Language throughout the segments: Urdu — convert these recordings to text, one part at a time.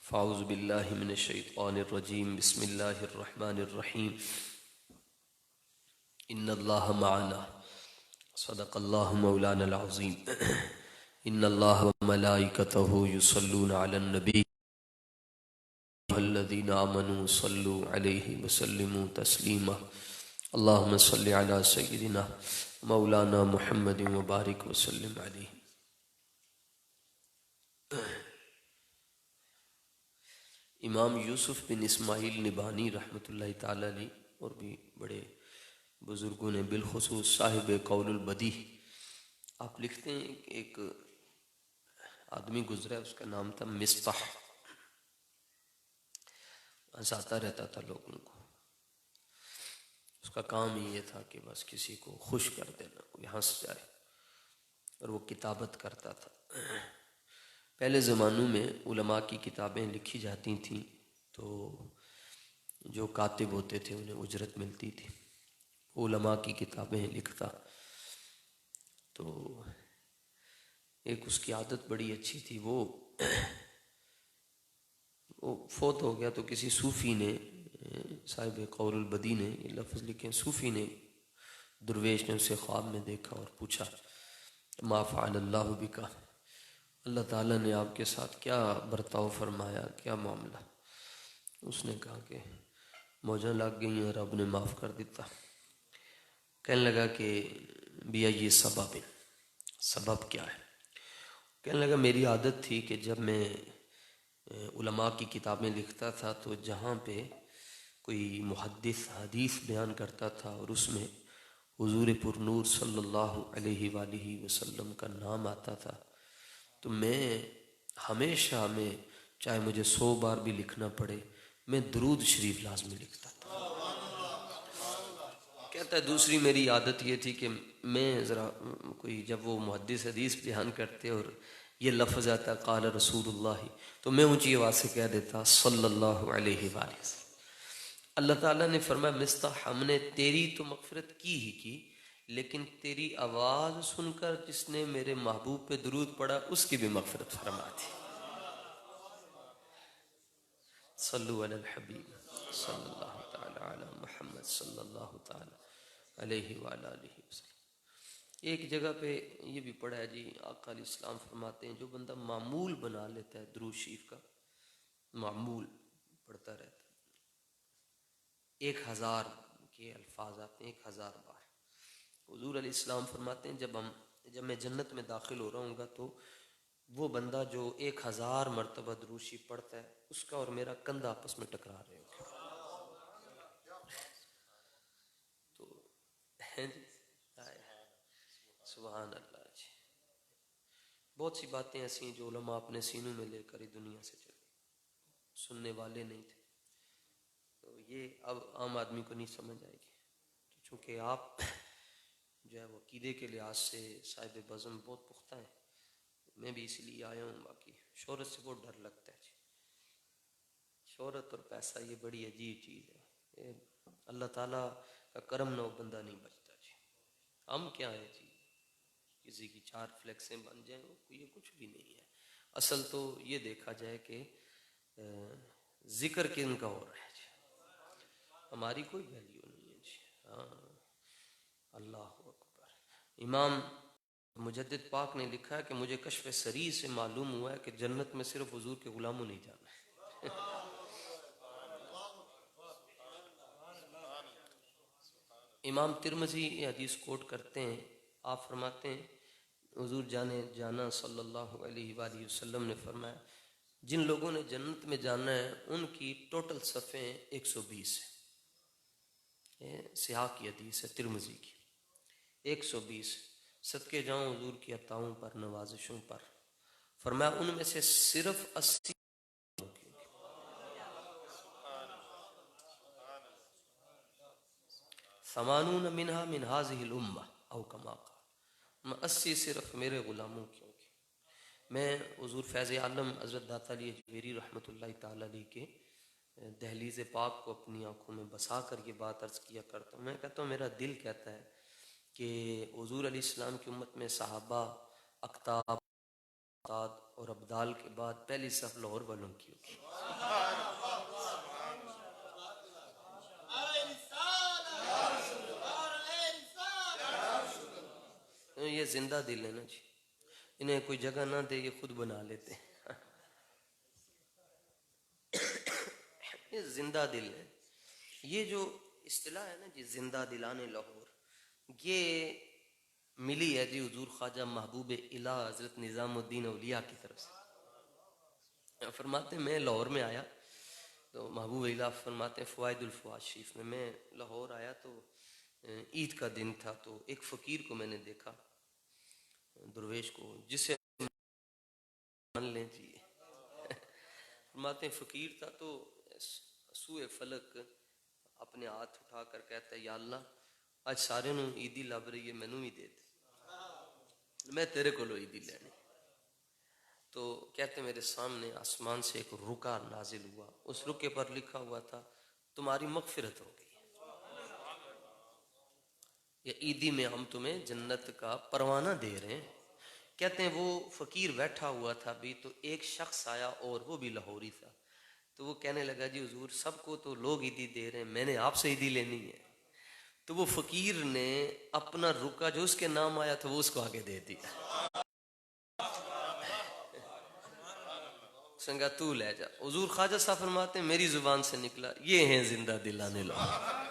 فاعوذ باللہ من الشیطان الرجیم بسم اللہ الرحمن الرحیم ان اللہ معنا صدق اللہ مولانا العظیم ان اللہ وملائکتہ یصلون علی النبی الذین آمنوا صلوا علیہ وسلموا تسلیما اللہم صل علی سیدنا مولانا محمد وبارک وسلم علیہ۔ امام یوسف بن اسماعیل نبہانی رحمۃ اللہ تعالی علیہ اور بھی بڑے بزرگوں نے بالخصوص صاحب قول البدیع، آپ لکھتے ہیں کہ ایک آدمی گزرا ہے، اس کا نام تھا مصطح، ہنساتا رہتا تھا لوگوں کو، اس کا کام ہی یہ تھا کہ بس کسی کو خوش کر دینا، کوئی ہنس جائے، اور وہ کتابت کرتا تھا۔ پہلے زمانوں میں علماء کی کتابیں لکھی جاتی تھیں تو جو کاتب ہوتے تھے انہیں اجرت ملتی تھی، علماء کی کتابیں لکھتا تو ایک اس کی عادت بڑی اچھی تھی، وہ فوت ہو گیا تو کسی صوفی نے، صاحب قول البدیع نے یہ لفظ لکھے، صوفی نے، درویش نے اسے خواب میں دیکھا اور پوچھا ما فعل اللہ بکا، اللہ تعالیٰ نے آپ کے ساتھ کیا برتاؤ فرمایا، کیا معاملہ؟ اس نے کہا کہ موجیں لگ گئی ہیں، رب نے معاف کر دیتا۔ کہنے لگا کہ بیا یہ سبب کیا ہے؟ کہنے لگا میری عادت تھی کہ جب میں علماء کی کتابیں لکھتا تھا تو جہاں پہ کوئی محدث حدیث بیان کرتا تھا اور اس میں حضور پر نور صلی اللہ علیہ وآلہ وسلم کا نام آتا تھا تو میں ہمیشہ چاہے مجھے 100 بار بھی لکھنا پڑے، میں درود شریف لازمی لکھتا تھا۔ کہتا ہے دوسری میری عادت یہ تھی کہ میں ذرا کوئی جب وہ محدث حدیث بیان کرتے اور یہ لفظ آتا قال رسول اللہ تو میں اونچی آواز سے کہہ دیتا صلی اللہ علیہ وآلہ وسلم۔ اللہ تعالیٰ نے فرمایا مصطح، ہم نے تیری تو مغفرت کی ہی کی، لیکن تیری آواز سن کر جس نے میرے محبوب پہ درود پڑھا اس کی بھی مغفرت فرما دی۔ صلو علی الحبیب صلی اللہ تعالی علی محمد صلی اللہ تعالی علیہ وآلہ وسلم۔ ایک جگہ پہ یہ بھی پڑھا ہے جی، آقا علیہ السلام فرماتے ہیں جو بندہ معمول بنا لیتا ہے درود شریف کا، معمول پڑھتا رہتا ہے، 1000 کے الفاظ آتے ہیں، 1000 بار۔ حضور علیہ السلام فرماتے ہیں جب میں جنت میں داخل ہو رہا ہوں گا تو وہ بندہ جو 1000 مرتبہ درود شریف پڑھتا ہے اس کا اور میرا کندھا آپس میں ٹکرا رہے ہوگا۔ تو سبحان اللہ جی، بہت سی باتیں ایسی ہیں جو علماء اپنے سینوں میں لے کر ہی دنیا سے چلے، سننے والے نہیں تھے، تو یہ اب عام آدمی کو نہیں سمجھ آئے گی، تو چونکہ آپ جو ہے وہ عقیدے کے لحاظ سے صاحب بزم بہت پختہ ہیں، میں بھی اس لیے آیا ہوں، باقی شہرت سے بہت ڈر لگتا ہے جی، شہرت اور پیسہ یہ بڑی عجیب چیز ہے، اللہ تعالیٰ کا کرم نہ ہو بندہ نہیں بچتا جی۔ ہم کیا ہیں جی، کسی کی 4 فلیکسیں بن جائیں یہ کچھ بھی نہیں ہے، اصل تو یہ دیکھا جائے کہ ذکر کن کا ہو رہا ہے جی، ہماری کوئی ویلیو نہیں ہے جی۔ ہاں اللہ اکبر۔ امام مجدد پاک نے لکھا ہے کہ مجھے کشف سری سے معلوم ہوا ہے کہ جنت میں صرف حضور کے غلاموں نہیں جانا ہے۔ امام ترمذی یہ حدیث کوٹ کرتے ہیں، آپ فرماتے ہیں حضور جانا صلی اللہ علیہ وآلہ وسلم نے فرمایا جن لوگوں نے جنت میں جانا ہے ان کی ٹوٹل صفحیں 120 ہیں، سیاق کی حدیث ہے ترمذی کی، 120 صدقے جاؤں حضور کی عطاؤں پر، نوازشوں پر، فرمایا ان میں سے صرف 80 ثمانون منہا من هذه الامہ او کما قال، 80 صرف میرے غلاموں کی ہوں گی۔ میں حضور فیض عالم حضرت داتا علی اجمیری رحمۃ اللہ تعالی علیہ کے دہلیز پاک کو اپنی آنکھوں میں بسا کر یہ بات عرض کیا کرتا ہوں، میں کہتا ہوں میرا دل کہتا ہے کہ حضور علیہ السلام کی امت میں صحابہ، اقطاب، اور ابدال کے بعد پہلی صف لاہور والوں کی ہوگی. یہ زندہ دل ہے نا جی، انہیں کوئی جگہ نہ دے یہ خود بنا لیتے ہیں. یہ زندہ دل ہے. یہ جو اصطلاح ہے نا جی زندہ دلان لاہور، یہ ملی ہے جی حضور خواجہ محبوب الہ حضرت نظام الدین اولیاء کی طرف سے. فرماتے ہیں میں لاہور میں آیا تو محبوب الہ فرماتے ہیں فوائد الفوائد شریف میں لاہور آیا تو عید کا دن تھا، تو ایک فقیر کو میں نے دیکھا، درویش کو، جسے مان لیں جی. فرماتے ہیں فقیر تھا تو سوئے فلک اپنے ہاتھ اٹھا کر کہتا ہے یا اللہ آج سارے نوں عیدی لب رہی ہے مینوں بھی دے دے، میں تیرے کو عیدی لینی. تو کہتے میرے سامنے آسمان سے ایک رکا نازل ہوا، اس رکے پر لکھا ہوا تھا تمہاری مغفرت ہو گئی، یا عیدی میں ہم تمہیں جنت کا پروانہ دے رہے ہیں. کہتے ہیں وہ فقیر بیٹھا ہوا تھا بھی تو ایک شخص آیا اور وہ بھی لاہوری تھا، تو وہ کہنے لگا جی حضور سب کو تو لوگ عیدی دے رہے ہیں، میں نے آپ سے عیدی لینی ہے. تو وہ فقیر نے اپنا رکا جو اس کے نام آیا تھا وہ اس کو آگے دے دیا، سنگا تو لے جا. حضور خواجہ صاحب فرماتے ہیں میری زبان سے نکلا یہ ہیں زندہ دلانے لاہور.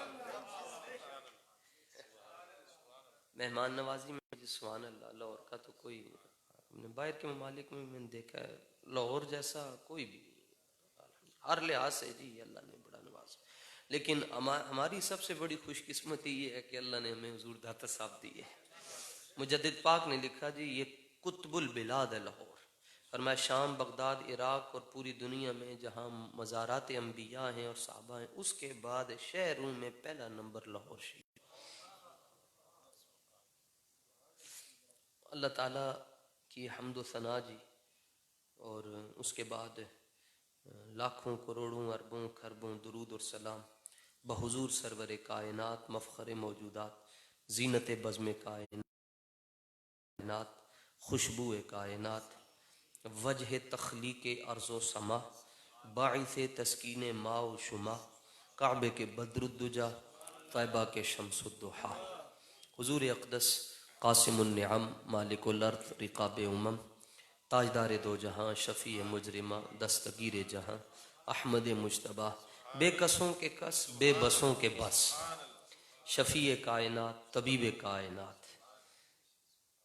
مہمان نوازی میں جی سبحان اللہ، لاہور کا تو کوئی، باہر کے ممالک میں میں نے دیکھا ہے لاہور جیسا کوئی بھی ہر لحاظ سے جی اللہ نے بڑا نوازا. لیکن ہماری سب سے بڑی خوش قسمتی یہ ہے کہ اللہ نے ہمیں حضور داتا صاحب دی ہے. مجدد پاک نے لکھا جی یہ قطب البلاد ہے لاہور. فرمایا شام، بغداد، عراق اور پوری دنیا میں جہاں مزارات انبیاء ہیں اور صحابہ ہیں اس کے بعد شہروں میں پہلا نمبر لاہور شریف. اللہ تعالیٰ کی حمد و ثنا جی، اور اس کے بعد لاکھوں کروڑوں اربوں خربوں درود اور سلام بحضور سرور کائنات مفخر موجودات زینت بزم کائنات خوشبو کائنات وجہ تخلیق ارض و سما باعث تسکین ما و شما کعبے کے بدر الدجا طیبہ کے شمس الضحا حضور اقدس قاسم النعم مالک الارض رقاب امم تاجدار دو جہاں شفیع مجرمہ دستگیر جہاں احمد مجتبیٰ بے کسوں کے کس بے بسوں کے بس شفیع کائنات طبیب کائنات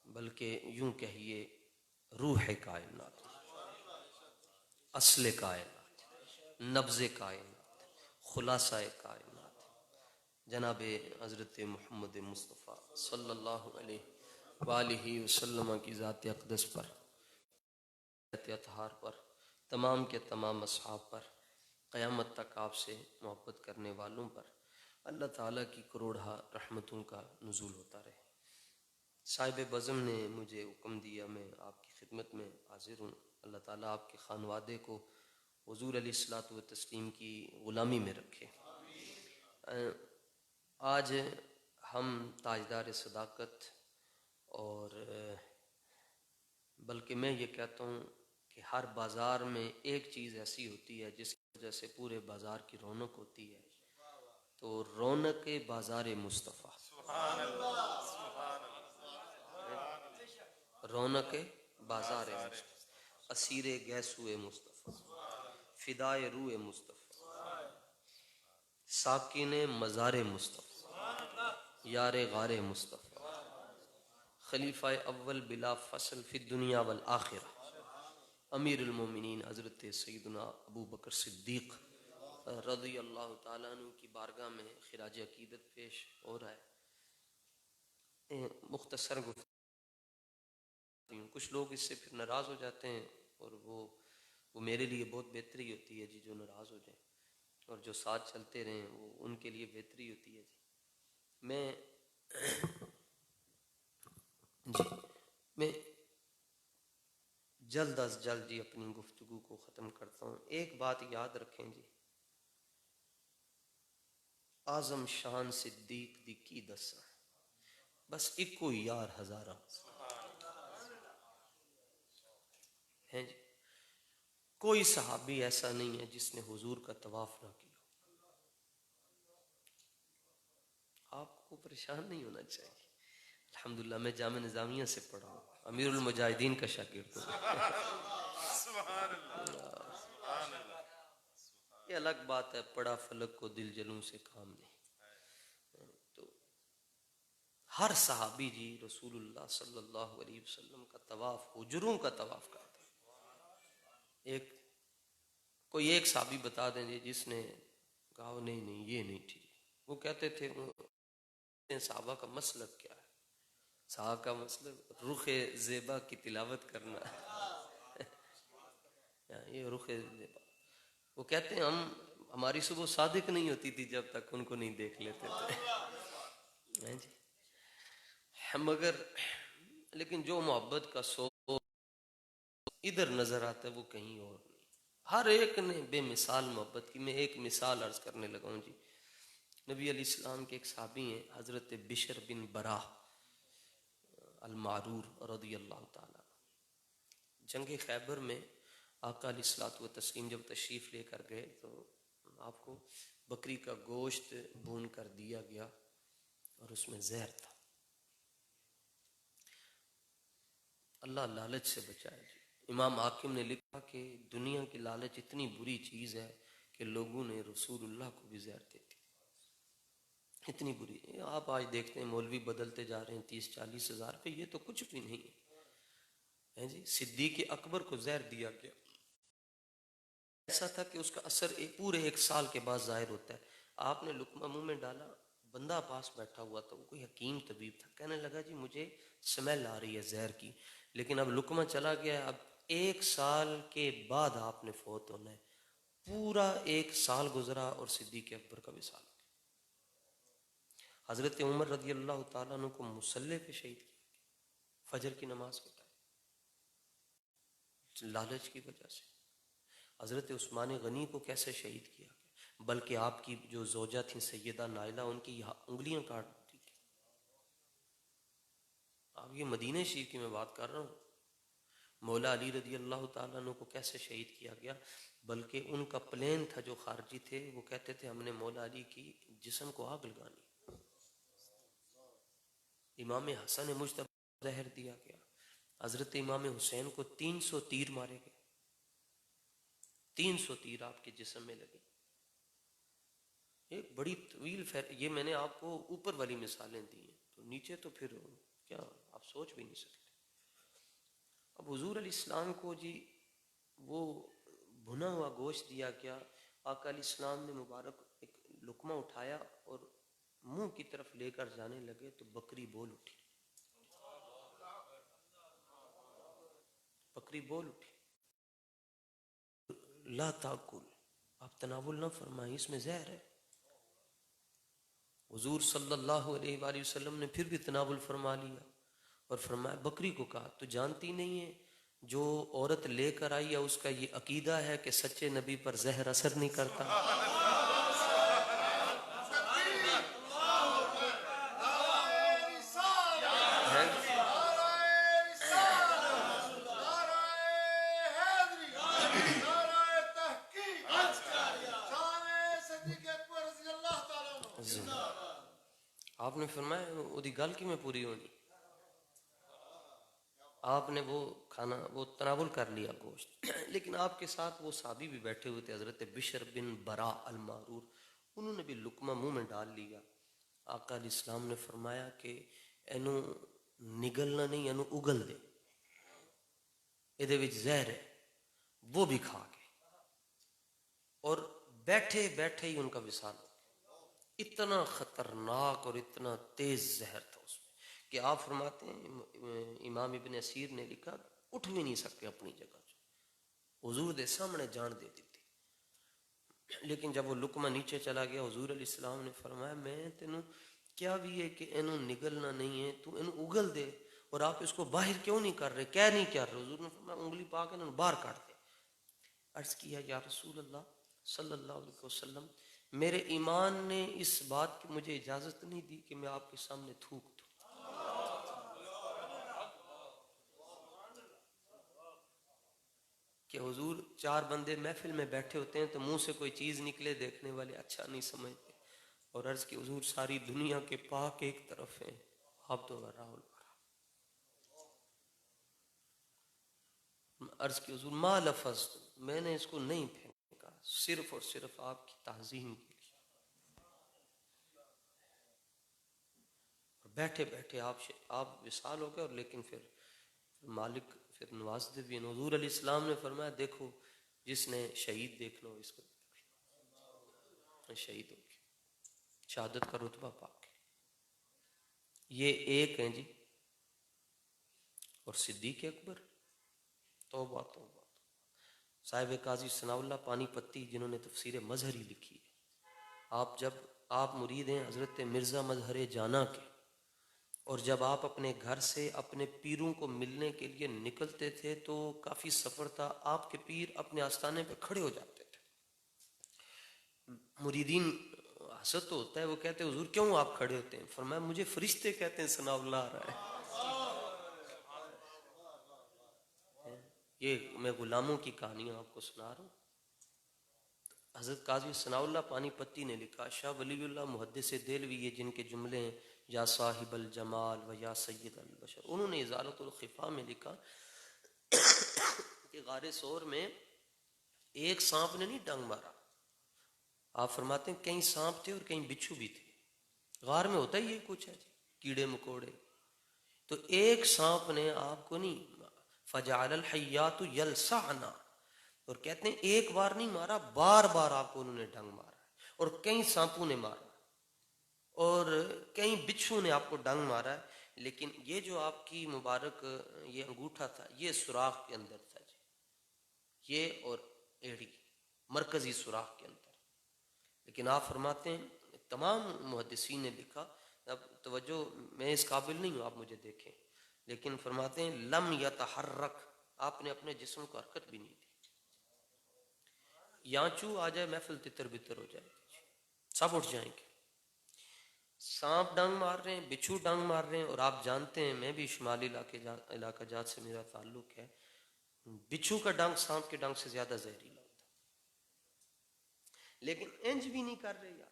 بلکہ یوں کہیے روح کائنات اصل کائنات نبض کائنات خلاصہ کائنات جناب حضرت محمد مصطفیٰ صلی اللہ علیہ وآلہ وسلم کی ذات اقدس پر اطہار پر تمام کے تمام اصحاب پر قیامت تک آپ سے محبت کرنے والوں پر اللہ تعالیٰ کی کروڑہ رحمتوں کا نزول ہوتا رہے. صاحب بزم نے مجھے حکم دیا میں آپ کی خدمت میں حاضر ہوں. اللہ تعالیٰ آپ کے خانوادے کو حضور علیہ الصلوۃ والتسلیم کی غلامی میں رکھے. آج ہم تاجدار صداقت اور بلکہ میں یہ کہتا ہوں کہ ہر بازار میں ایک چیز ایسی ہوتی ہے جس کی وجہ سے پورے بازار کی رونق ہوتی ہے، تو رونق بازار مصطفیٰ، رونق بازار مصطفیٰ، اسیر گیسو مصطفیٰ، فدائے روح مصطفیٰ، ساکن مزار مصطفیٰ، یار غار مصطفیٰ، خلیفہ اول بلا فصل فی الدنیا والآخرہ، امیر المومنین حضرت سیدنا ابو بکر صدیق رضی اللہ تعالیٰ عنہ کی بارگاہ میں خراج عقیدت پیش ہو رہا ہے. مختصر گفتگو، کچھ لوگ اس سے پھر ناراض ہو جاتے ہیں اور وہ میرے لیے بہت بہتری ہوتی ہے جی جو ناراض ہو جائیں، اور جو ساتھ چلتے رہیں وہ ان کے لیے بہتری ہوتی ہے. میں جلد از جلد جی اپنی گفتگو کو ختم کرتا ہوں. ایک بات یاد رکھیں جی، اعظم شان صدیق دی کی دساں بس ایکو یار ہزاراں. ہیں جی، کوئی صحابی ایسا نہیں ہے جس نے حضور کا طواف نہ کیا. آپ کو پریشان نہیں ہونا چاہیے. الحمدللہ میں جامعہ نظامیہ سے پڑھا ہوں، امیر المجاہدین کا شاگرد ہوں. یہ الگ بات ہے، پڑھا فلک کو دل جلوں سے کام نہیں. تو ہر صحابی جی رسول اللہ صلی اللہ علیہ وسلم کا طواف، حجروں کا طواف کرتا ہے. کوئی ایک صحابی بتا دیں جی جس نے کہا نہیں یہ نہیں ٹھیک. وہ کہتے تھے صحابہ کا مسلک کیا ہے؟ صحابہ کا مسلک رخ زیبا کی تلاوت کرنا. یہ رخ زیبا، وہ کہتے ہیں ہماری صبح صادق نہیں ہوتی تھی جب تک ان کو نہیں دیکھ لیتے تھے. جی مگر لیکن جو محبت کا سوق ادھر نظر آتا ہے وہ کہیں اور نہیں. ہر ایک نے بے مثال محبت کی. میں ایک مثال عرض کرنے لگا ہوں جی. نبی علیہ السلام کے ایک صحابی ہیں حضرت بشر بن برا المعرور رضی اللہ تعالیٰ. جنگ خیبر میں آقا علیہ الصلوۃ والتسلیم جب تشریف لے کر گئے تو آپ کو بکری کا گوشت بھون کر دیا گیا اور اس میں زہر تھا. اللہ لالچ سے بچائے جی. امام حاکم نے لکھا کہ دنیا کی لالچ اتنی بری چیز ہے کہ لوگوں نے رسول اللہ کو بھی زہر دے دی. اتنی بری. آپ آج دیکھتے ہیں مولوی بدلتے جا رہے ہیں 30-40 ہزار پہ، یہ تو کچھ بھی نہیں ہے جی. صدیق اکبر کو زہر دیا گیا، ایسا تھا کہ اس کا اثر پورے 1 سال کے بعد ظاہر ہوتا ہے. آپ نے لقمہ منہ میں ڈالا، بندہ پاس بیٹھا ہوا تھا، وہ کوئی حکیم طبیب تھا، کہنے لگا جی مجھے سمیل آ رہی ہے زہر کی، لیکن اب لقمہ چلا گیا ہے، اب 1 سال کے بعد آپ نے فوت ہونا ہے. پورا 1 سال گزرا اور صدیق اکبر کا وصال. حضرت عمر رضی اللہ تعالیٰ عنہ کو مصلی پہ شہید کیا فجر کی نماز کے ٹائم، لالچ کی وجہ سے. حضرت عثمان غنی کو کیسے شہید کیا گیا، بلکہ آپ کی جو زوجہ تھیں سیدہ نائلہ، ان کی انگلیاں کاٹ دی. اب یہ مدینہ شریف کی میں بات کر رہا ہوں. مولا علی رضی اللہ تعالیٰ عنہ کو کیسے شہید کیا گیا، بلکہ ان کا پلین تھا، جو خارجی تھے وہ کہتے تھے ہم نے مولا علی کی جسم کو آگ لگانی. امام حسن مجتبی زہر دیا گیا. حضرت امام حسین کو 300 تیر مارے گئے، 300 تیر آپ کے جسم میں لگے. ایک بڑی طویل یہ میں نے آپ کو اوپر والی مثالیں دی ہیں، تو نیچے تو پھر کیا آپ سوچ بھی نہیں سکتے. اب حضور علیہ السلام کو جی وہ بھنا ہوا گوشت دیا گیا. آقا علیہ السلام نے مبارک ایک لقمہ اٹھایا اور منہ کی طرف لے کر جانے لگے تو بکری بول اٹھی. بکری بول اٹھی، لا تاکل، آپ تناول نہ فرمائیں، اس میں زہر ہے. حضور صلی اللہ علیہ وآلہ وسلم نے پھر بھی تناول فرما لیا اور فرمایا بکری کو کہا تو جانتی نہیں ہے جو عورت لے کر آئی ہے اس کا یہ عقیدہ ہے کہ سچے نبی پر زہر اثر نہیں کرتا. آپ نے فرمایا وہ دی گل کی میں پوری ہونی. آپ نے وہ کھانا وہ تناول کر لیا گوشت، لیکن آپ کے ساتھ وہ صحابی بھی بیٹھے ہوئے تھے حضرت بشر بن برا المعرور، انہوں نے بھی لقمہ منہ میں ڈال لیا. آقا علیہ السلام نے فرمایا کہ اینو نگلنا نہیں، اینو اگل دے، یہ وچ زہر ہے. وہ بھی کھا گئے اور بیٹھے بیٹھے ہی ان کا وصال ہو گیا. اتنا خطرناک اور اتنا تیز زہر تھا اس میں کہ آپ فرماتے ہیں امام ابن اسیر نے لکھا اٹھ بھی نہیں سکتے اپنی جگہ سے، حضور دے سامنے جان دے دی تھی. لیکن جب وہ لقمہ نیچے چلا گیا حضور علیہ السلام نے فرمایا میں تینوں کیا بھی ہے کہ اینو نگلنا نہیں ہے، تو اینو اگل دے، اور آپ اس کو باہر کیوں نہیں کر رہے، کیا نہیں کر رہے. حضور نے فرمایا انگلی پا کے انہوں باہر کاٹ دے. عرض کیا یا رسول اللہ صلی اللہ علیہ وسلم، میرے ایمان نے اس بات کی مجھے اجازت نہیں دی کہ میں آپ کے سامنے تھوک دوں. 4 بندے محفل میں بیٹھے ہوتے ہیں تو منہ سے کوئی چیز نکلے دیکھنے والے اچھا نہیں سمجھتے، اور عرض کی حضور ساری دنیا کے پاک ایک طرف ہیں، آپ تو راہل عرض کی حضور ما لفظ، میں نے اس کو نہیں پھینکا، صرف اور صرف آپ کی تعظیم کے لیے. بیٹھے بیٹھے آپ وصال ہو گئے، اور لیکن پھر مالک پھر نوازتے بھی ہیں. حضور علیہ السلام نے فرمایا دیکھو جس نے شہید دیکھنا ہو اس کو شہید ہو گیا، شہادت کا رتبہ پا کے. یہ ایک ہیں جی. اور صدیق اکبر، توبہ توبہ، صاحب قاضی ثناء اللہ پانی پتی جنہوں نے تفسیر مظہری لکھی ہے. آپ مرید ہیں حضرت مرزا مظہر جانا کے، اور جب آپ اپنے گھر سے اپنے پیروں کو ملنے کے لیے نکلتے تھے تو کافی سفر تھا، آپ کے پیر اپنے آستانے پہ کھڑے ہو جاتے تھے. مریدین حسد تو ہوتا ہے، وہ کہتے ہیں حضور کیوں آپ کھڑے ہوتے ہیں؟ فرمایا مجھے فرشتے کہتے ہیں ثناء اللہ آ رہا ہے. یہ میں غلاموں کی کہانیاں آپ کو سنا رہا ہوں. حضرت قاضی ثناء اللہ پانی پتی نے لکھا، شاہ ولی اللہ محدث دہلوی، یہ جن کے جملے ہیں یا صاحب الجمال و یا سید البشر، انہوں نے ازالۃ الخفا میں لکھا کہ غار ثور میں ایک سانپ نے نہیں ڈنگ مارا. آپ فرماتے ہیں کہیں سانپ تھے اور کہیں بچھو بھی تھے. غار میں ہوتا ہی یہ کچھ ہے جی، کیڑے مکوڑے. تو ایک سانپ نے آپ کو نہیں، فجعل الحیات یلسعنا، اور کہتے ہیں ایک بار نہیں مارا، بار بار آپ کو انہوں نے ڈنگ مارا، اور کئی سانپوں نے مارا اور کئی بچھو نے آپ کو ڈنگ مارا ہے. لیکن یہ جو آپ کی مبارک یہ انگوٹھا تھا یہ سوراخ کے اندر تھا جی، یہ اور ایڑی مرکزی سوراخ کے اندر. لیکن آپ فرماتے ہیں تمام محدثین نے لکھا، اب توجہ میں اس قابل نہیں ہوں آپ مجھے دیکھیں، لیکن فرماتے ہیں لم یتحرک، آپ نے اپنے جسم کو حرکت بھی نہیں دی. یانچو آ جائے محفل تتر بتر ہو جائے، سب اٹھ جائیں گے. سانپ ڈنگ مار رہے ہیں، بچھو ڈنگ مار رہے ہیں، اور آپ جانتے ہیں میں بھی شمالی علاقہ جات سے میرا تعلق ہے، بچھو کا ڈنگ سانپ کے ڈنگ سے زیادہ زہریلا ہوتا، لیکن انج بھی نہیں کر رہے یار.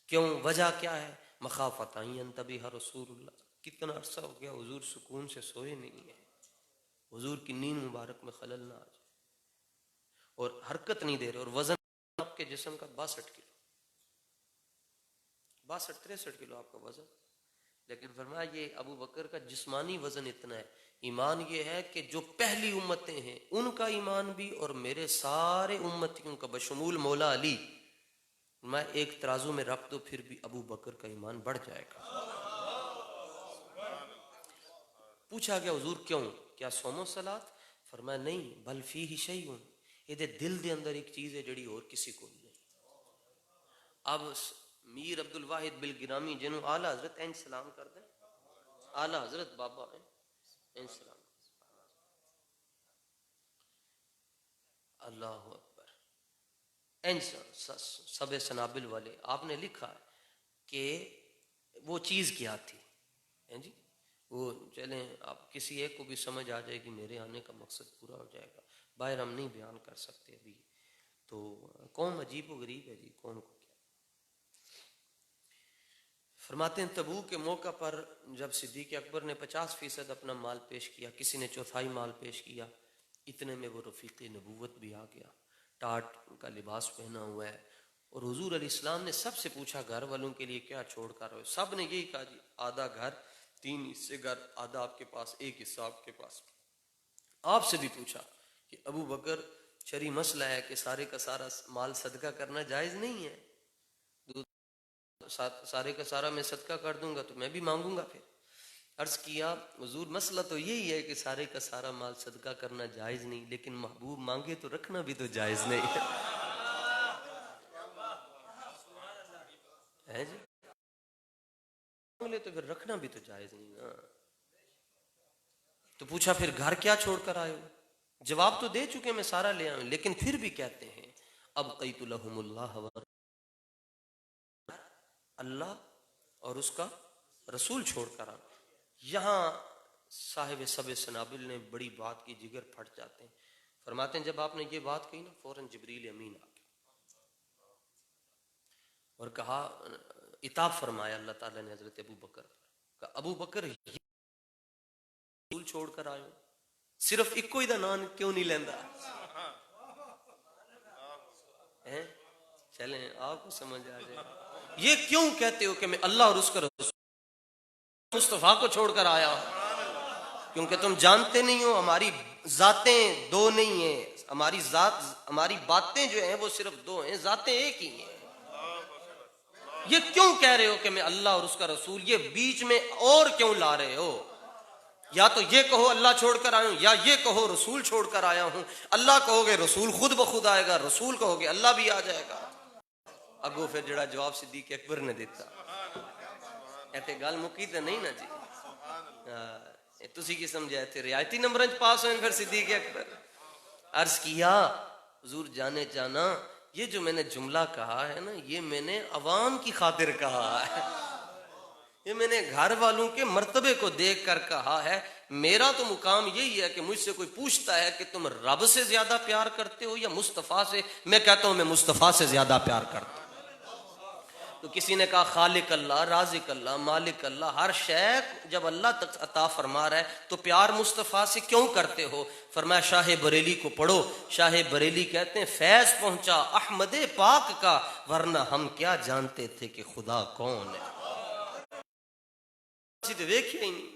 کیوں؟ وجہ کیا ہے؟ مخافت ینتبہ رسول اللہ، کتنا عرصہ ہو گیا حضور سکون سے سوئے نہیں ہیں، حضور کی نیند مبارک میں خلل نہ آ جائے، اور حرکت نہیں دے رہے، اور وزن آپ کے جسم کا 62 کلو، 62-63 کلو آپ کا وزن. لیکن فرمایا یہ ابو بکر کا جسمانی وزن اتنا ہے. ایمان یہ ہے کہ جو پہلی امتیں ہیں ان کا ایمان بھی، اور میرے سارے امتیوں کا بشمول مولا علی، میں ایک ترازو میں رکھ دو پھر بھی ابو بکر کا ایمان بڑھ جائے گا. پوچھا گیا حضور کیوں؟ کیا صوم و صلات؟ فرمایا نہیں، بل فیہ شیء، یہ دل دے اندر ایک چیز ہے جڑی اور کسی کو نہیں. اب میر عبد الواحد بالگرامی جنہوں اعلیٰ حضرت این سلام کر دیں، اعلیٰ حضرت بابا این سلام، اللہ اکبر، این سب سنابل والے، آپ نے لکھا کہ وہ چیز کیا تھی جی. وہ چلیں آپ کسی ایک کو بھی سمجھ آ جائے گی، میرے آنے کا مقصد پورا ہو جائے گا، باہر ہم نہیں بیان کر سکتے ابھی. تو قوم عجیب و غریب ہے جی، قوم کو کیا. فرماتے ہیں تبوک کے موقع پر جب صدیق اکبر نے 50% اپنا مال پیش کیا، کسی نے 1/4 مال پیش کیا، اتنے میں وہ رفیق نبوت بھی آ گیا، ٹاٹ کا لباس پہنا ہوا ہے. اور حضور علیہ السلام نے سب سے پوچھا گھر والوں کے لیے کیا چھوڑ کر رہے ہو؟ سب نے یہی کہا جی آدھا گھر، 3 حصے گھر، آدھا آپ کے پاس، 1 حصہ آپ کے پاس. آپ سے بھی پوچھا کہ ابو بکر شرعی مسئلہ ہے کہ سارے کا سارا مال صدقہ کرنا جائز نہیں ہے، سارے کا سارا میں صدقہ کر دوں گا تو میں بھی مانگوں گا. پھر عرض کیا حضور مسئلہ تو یہی ہے کہ سارے کا سارا مال صدقہ کرنا جائز نہیں، لیکن محبوب مانگے تو رکھنا بھی تو جائز نہیں ہے جی، تو پھر رکھنا بھی تو جائز نہیں نا. تو پوچھا پھر گھر کیا چھوڑ کر آئے ہو؟ جواب تو دے چکے میں سارا لے آؤں، لیکن پھر بھی کہتے ہیں اب قیت لہم اللہ اللہ اور اس کا رسول چھوڑ کر آ. یہاں صاحب سب سنابل نے بڑی بات کی، جگر پھٹ جاتے ہیں. فرماتے ہیں جب آپ نے یہ بات کہی نا فوراً جبریل امین آ گیا اور کہا، عتاب فرمایا اللہ تعالیٰ نے حضرت ابو بکر پر، کہا ابو بکر یہ رسول چھوڑ کر آئے ہو، صرف ایک ہی دا نام کیوں نہیں لیندہ؟ چلیں آپ کو سمجھ آ جائے، یہ کیوں کہتے ہو کہ میں اللہ اور اس کا رسول مصطفیٰ کو چھوڑ کر آیا ہوں؟ کیونکہ تم جانتے نہیں ہو ہماری ذاتیں دو نہیں ہیں، ہماری ذات، ہماری باتیں جو ہیں وہ صرف دو ہیں، ذاتیں ایک ہی ہیں۔ یہ کیوں کہہ رہے ہو کہ میں اللہ اور اس کا رسول، یہ بیچ میں اور کیوں لا رہے ہو؟ یا تو یہ کہو اللہ چھوڑ کر آیا ہوں، یا یہ کہو رسول چھوڑ کر آیا ہوں۔ اللہ کہو گے رسول خود بخود آئے گا، رسول کہو گے اللہ بھی آ جائے گا۔ اگو پھر جڑا جواب صدیق اکبر نے دیتا، ایتے گل مکی تے نہیں نا جی، تسی کی سمجھائے تھے رعایتی نمبر پاس ہوئے پھر صدیق اکبر عرض کیا حضور جانے جانا، یہ جو میں نے جملہ کہا ہے نا یہ میں نے عوام کی خاطر کہا ہے، یہ میں نے گھر والوں کے مرتبے کو دیکھ کر کہا ہے۔ میرا تو مقام یہی ہے کہ مجھ سے کوئی پوچھتا ہے کہ تم رب سے زیادہ پیار کرتے ہو یا مصطفیٰ سے، میں کہتا ہوں میں مصطفیٰ سے زیادہ پیار کرتا ہوں۔ تو کسی نے کہا خالق اللہ، رازق اللہ، مالک اللہ، ہر شے جب اللہ تک عطا فرما رہا ہے تو پیار مصطفیٰ سے کیوں کرتے ہو؟ فرمایا شاہ بریلی کو پڑھو، شاہ بریلی کہتے ہیں فیض پہنچا احمد پاک کا، ورنہ ہم کیا جانتے تھے کہ خدا کون ہے۔ دیکھے ہی نہیں،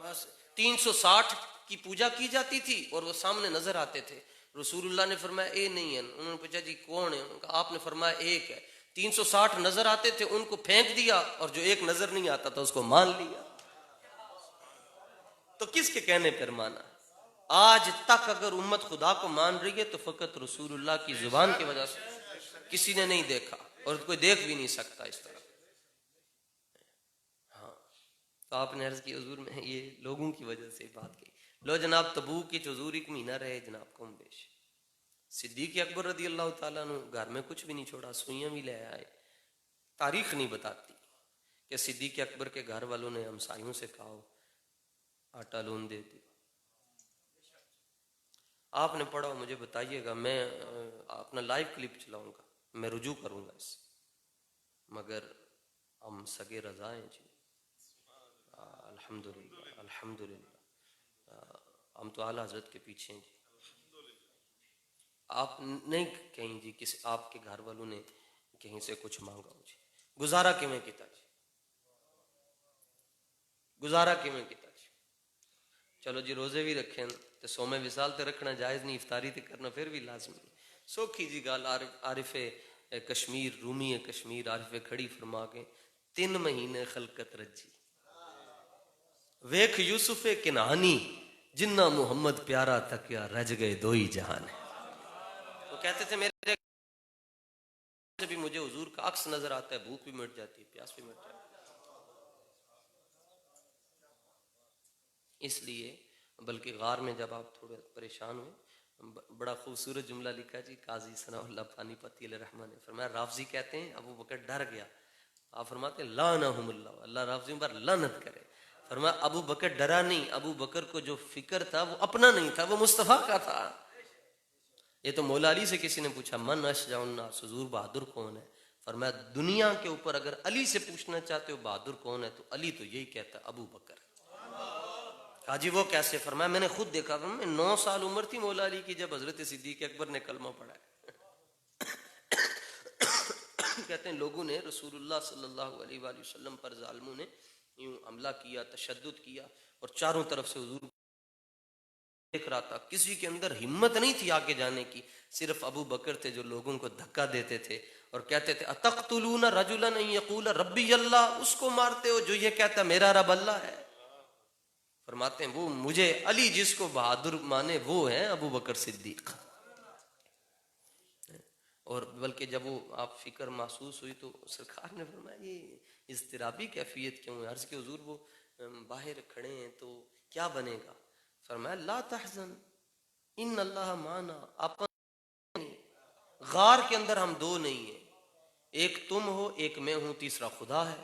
بس 360 کی پوجا کی جاتی تھی اور وہ سامنے نظر آتے تھے۔ رسول اللہ نے فرمایا اے نہیں ہے، انہوں نے پوچھا جی کون ہے، آپ نے فرمایا ایک ہے۔ 360 نظر آتے تھے، ان کو پھینک دیا، اور جو ایک نظر نہیں آتا تھا اس کو مان لیا۔ تو کس کے کہنے پر مانا؟ آج تک اگر امت خدا کو مان رہی ہے تو فقط رسول اللہ کی زبان کی وجہ سے، کسی نے نہیں دیکھا اور کوئی دیکھ بھی نہیں سکتا اس طرح۔ ہاں تو آپ نے عرض کی حضور میں یہ لوگوں کی وجہ سے بات کی۔ لو جناب تبوک کی حضور ایک مہینہ رہے جناب کم بیش، صدیق اکبر رضی اللہ تعالیٰ عنہ گھر میں کچھ بھی نہیں چھوڑا، سوئیاں بھی لے آئے۔ تاریخ نہیں بتاتی کہ صدیق اکبر کے گھر والوں نے ہمسایوں سے کہا آٹا لون دے دو۔ آپ نے پڑھا مجھے بتائیے گا، میں اپنا لائیو کلپ چلاؤں گا، میں رجوع کروں گا اس سے، مگر ہم سگے رضا ہیں جی، الحمدللہ الحمدللہ، ہم تو اعلیٰ حضرت کے پیچھے ہیں جی۔ آپ نہیں کہیں جی کسی آپ کے گھر والوں نے کہیں سے کچھ مانگا ہو جی، گزارا کیویں کیتا جی، گزارا کیویں کیتا جی؟ چلو جی روزے بھی رکھیں تو سومے وصال تے رکھنا جائز نہیں، افطاری تے کرنا پھر بھی لازمی ہے۔ سوکھی جی گل، عارف کشمیر، رومی کشمیر عارف کھڑی فرما کے 3 مہینے خلقت رجی، ویکھ یوسف کنعانی جنہ محمد پیارا تکیا، رج گئے 2 ہی جہان ہے۔ وہ کہتے تھے میرے سے بھی مجھے حضور کا عکس نظر آتا ہے، بھوک بھی مٹ جاتی ہے، پیاس بھی مٹ جاتی ہے۔ اس لیے بلکہ غار میں جب آپ تھوڑے پریشان ہوئے، بڑا خوبصورت جملہ لکھا جی قاضی ثناء اللہ پانی پتی علیہ رحمٰن نے فرمایا، رافضی کہتے ہیں ابو بکر ڈر گیا، آپ فرماتے ہیں لعنہم اللہ، اللہ رافضیوں پر لعنت کرے۔ فرمایا ابو بکر ڈرا نہیں، ابو بکر کو جو فکر تھا وہ اپنا نہیں تھا، وہ مصطفیٰ کا تھا۔ یہ تو مولا علی سے کسی نے پوچھا من اشجع الناس، حضور بہادر کون ہے؟ فرمایا دنیا کے اوپر اگر علی سے پوچھنا چاہتے ہو بہادر کون ہے تو علی تو یہی کہتا ابو بکر۔ کہا جی وہ کیسے؟ فرمایا میں نے خود دیکھا، میں 9 سال عمر تھی مولا علی کی جب حضرت صدیق اکبر نے کلمہ پڑھا ہے۔ کہتے ہیں لوگوں نے رسول اللہ صلی اللہ علیہ وآلہ وسلم پر ظالموں نے یوں حملہ کیا، تشدد کیا، اور چاروں طرف سے حضور دیکھ رہا تھا، کسی کے اندر ہمت نہیں تھی آگے جانے کی، صرف ابو بکر تھے جو لوگوں کو دھکا دیتے تھے اور کہتے تھے اتقتلون رجلا ان یقول ربی اللہ، اس کو مارتے ہو جو یہ کہتا میرا رب اللہ ہے۔ فرماتے ہیں وہ مجھے علی جس کو بہادر مانے وہ ہیں ابو بکر صدیق۔ اور بلکہ جب وہ آپ فکر محسوس ہوئی تو سرکار نے فرمایا یہ اضطرابی کیفیت کیوں ہے؟ عرض کہ حضور وہ باہر کھڑے ہیں تو کیا بنے گا؟ فرمایا لا تحزن ان اللہ معنا، غار کے اندر ہم 2 نہیں ہیں، ایک تم ہو ایک میں ہوں، تیسرا خدا ہے۔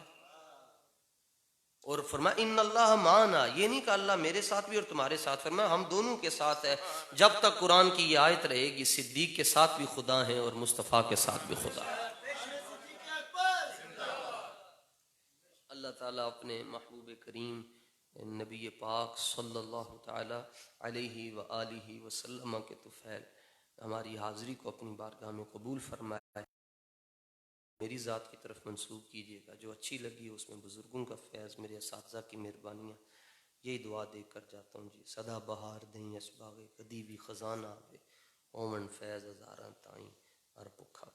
اور فرمایا ان اللہ معنا، یہ نہیں کہ اللہ میرے ساتھ بھی اور تمہارے ساتھ، فرمایا ہم دونوں کے ساتھ ہے. جب تک قرآن کی یہ آیت رہے گی صدیق کے ساتھ بھی خدا ہیں اور مصطفیٰ کے ساتھ بھی خدا ہے. اللہ تعالیٰ اپنے محبوب کریم نبی پاک صلی اللہ تعالی علیہ وآلہ وسلم کے طفیل ہماری حاضری کو اپنی بارگاہ میں قبول فرمائے، میری ذات کی طرف منسوب کیجیے گا. جو اچھی لگی اس میں بزرگوں کا فیض، میرے اساتذہ کی مہربانیاں، یہی دعا دے کر جاتا ہوں جی. صدا بہار دیں اس باغ کدی بھی خزانہ آوے، اومن فیض ہزاراں تائیں ہر بکھا